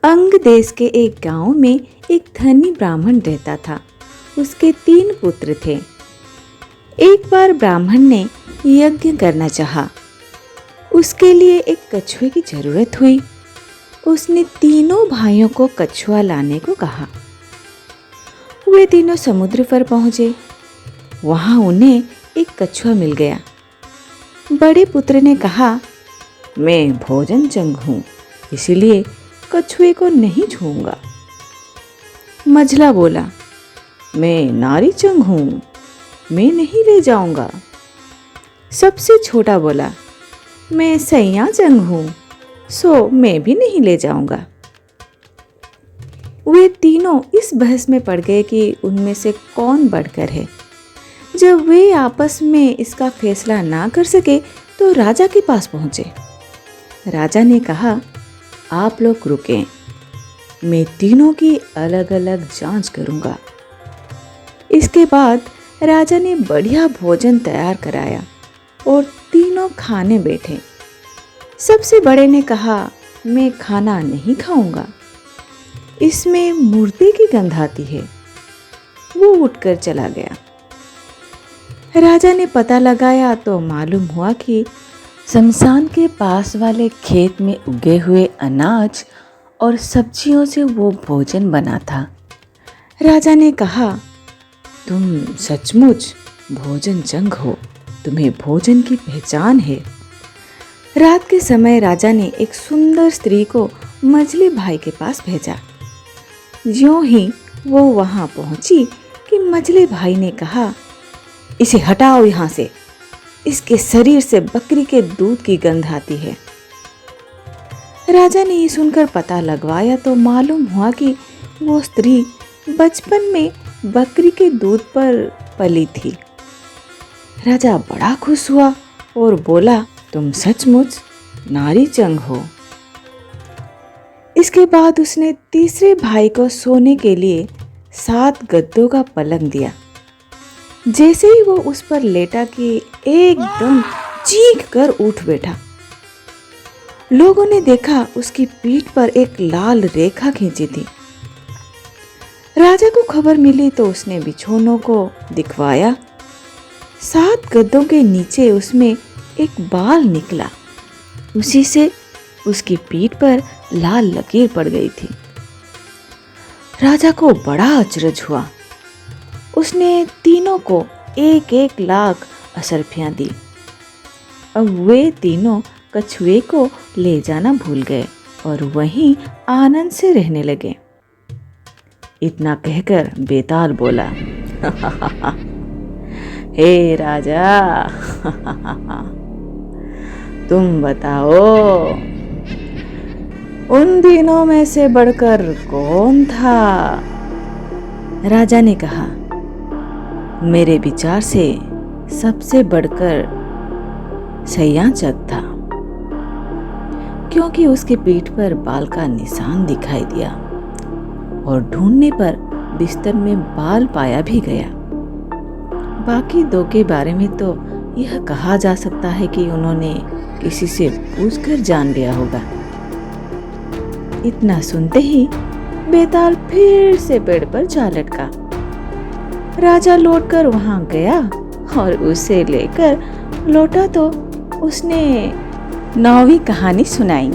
अंग देश के एक गांव में एक धनी ब्राह्मण रहता था। उसके 3 पुत्र थे। एक बार ब्राह्मण ने यज्ञ करना चाहा। उसके लिए एक कछुए की जरूरत हुई। उसने तीनों भाइयों को कछुआ लाने को कहा। वे तीनों समुद्र पर पहुंचे। वहां उन्हें एक कछुआ मिल गया। बड़े पुत्र ने कहा, मैं भोजन चंग हूं, इसीलिए कछुए को नहीं छूऊंगा। मझला बोला, मैं नारी चंग हूं, मैं नहीं ले जाऊंगा। सबसे छोटा बोला, मैं सैया चंग हूं, सो मैं भी नहीं ले जाऊंगा। वे तीनों इस बहस में पड़ गए कि उनमें से कौन बढ़कर है। जब वे आपस में इसका फैसला ना कर सके तो राजा के पास पहुंचे। राजा ने कहा, आप लोग रुकें, मैं तीनों की अलग अलग जांच करूंगा। इसके बाद राजा ने बढ़िया भोजन तैयार कराया और तीनों खाने बैठे। सबसे बड़े ने कहा, मैं खाना नहीं खाऊंगा, इसमें मुर्दे की गंध आती है। वो उठकर चला गया। राजा ने पता लगाया तो मालूम हुआ कि शमशान के पास वाले खेत में उगे हुए अनाज और सब्जियों से वो भोजन बना था। राजा ने कहा, तुम सचमुच भोजन चंग हो, तुम्हें भोजन की पहचान है। रात के समय राजा ने एक सुंदर स्त्री को मछली भाई के पास भेजा। ज्यों ही वो वहां पहुंची कि मछली भाई ने कहा, इसे हटाओ यहाँ से, इसके शरीर से बकरी के दूध की गंध आती है। राजा ने ये सुनकर पता लगवाया तो मालूम हुआ कि वो स्त्री बचपन में बकरी के दूध पर पली थी। राजा बड़ा खुश हुआ और बोला, तुम सचमुच नारी चंग हो। इसके बाद उसने तीसरे भाई को सोने के लिए 7 गद्दों का पलंग दिया। जैसे ही वो उस पर लेटा कि एकदम चीख कर उठ बैठा। लोगों ने देखा उसकी पीठ पर एक लाल रेखा खींची थी। राजा को खबर मिली तो उसने बिछौनों को दिखवाया। 7 गद्दों के नीचे उसमें एक बाल निकला। उसी से उसकी पीठ पर लाल लकीर पड़ गई थी। राजा को बड़ा अचरज हुआ। उसने तीनों को 1-1 लाख असरफियां दी। अब वे तीनों कछुए को ले जाना भूल गए और वहीं आनंद से रहने लगे। इतना कहकर बेताल बोला, हे राजा, तुम बताओ, उन दिनों में से बढ़कर कौन था? राजा ने कहा, मेरे विचार से सबसे बढ़कर सैया चंग था, क्योंकि उसके पीठ पर बाल का निशान दिखाई दिया और ढूंढने पर बिस्तर में बाल पाया भी गया। बाकी 2 के बारे में तो यह कहा जा सकता है कि उन्होंने किसी से पूछकर जान लिया होगा। इतना सुनते ही बेताल फिर से पेड़ पर जा लटका। राजा लौटकर वहां गया और उसे लेकर लौटा तो उसने 9वीं कहानी सुनाई।